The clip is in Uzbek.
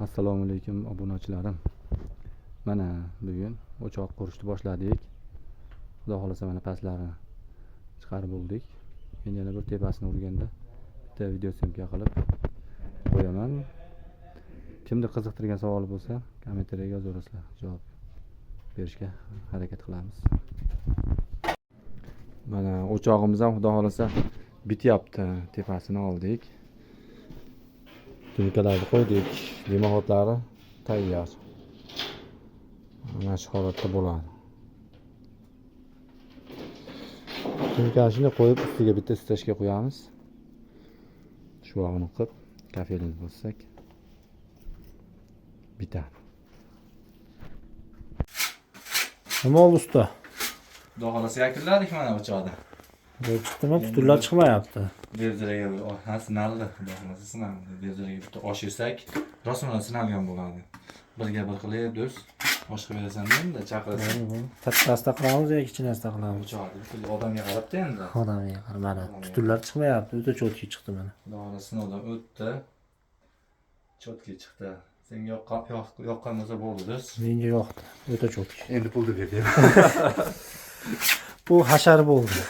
Assalomu alaykum obunachilarim. Mana bugun o'choq qurishni boshladik. Xudo xolasa mana pastlarini chiqarib bo'ldik. Endi yana bir tepasini urganda bitta video syomka qilib qo'yaman. Kimni qiziqtirgan savol bo'lsa, kommentariyga yozaverasizlar. Javob berishga harakat qilamiz. Mana o'chog'imiz ham xudo xolasa bityapti. Tepasini oldik. Tunukalarni qo'ydik. Dimoxotlari tayyor. Mana shu holatda bo'ladi. Tunkashini qo'yib ustiga bitta stashka qo'yamiz. Shu og'ini qilib kafelini bossak bitadi. Nima oldi usta? Xudo xolasa yakunladik mana o'choqda. Chiqdimi? Puturlar chiqmayapti. Derzaraga sinaldi. Xudo xolasa sinaldi. Derzaraga bitta osh yesak, rostman sinalgan bo'ladi. Birga bir qilib do'st. Osh qilib berasan endi chaqirasan. Kattasida qilamiz yoki kichkinasida qilamiz? O'choqda bitta odamga qarabda endi. Odamga qarab, mana puturlar chiqmayapti. O'ta cho'tki chiqdi mana. Xudo xolasa sinovdan o'tdi. Cho'tki chiqdi. Senga yoqqan bo'lsa bo'ldi do'st. Menga yoqdi. O'ta cho'tki. Endi pulni ber. Bu hashar bo'ldi.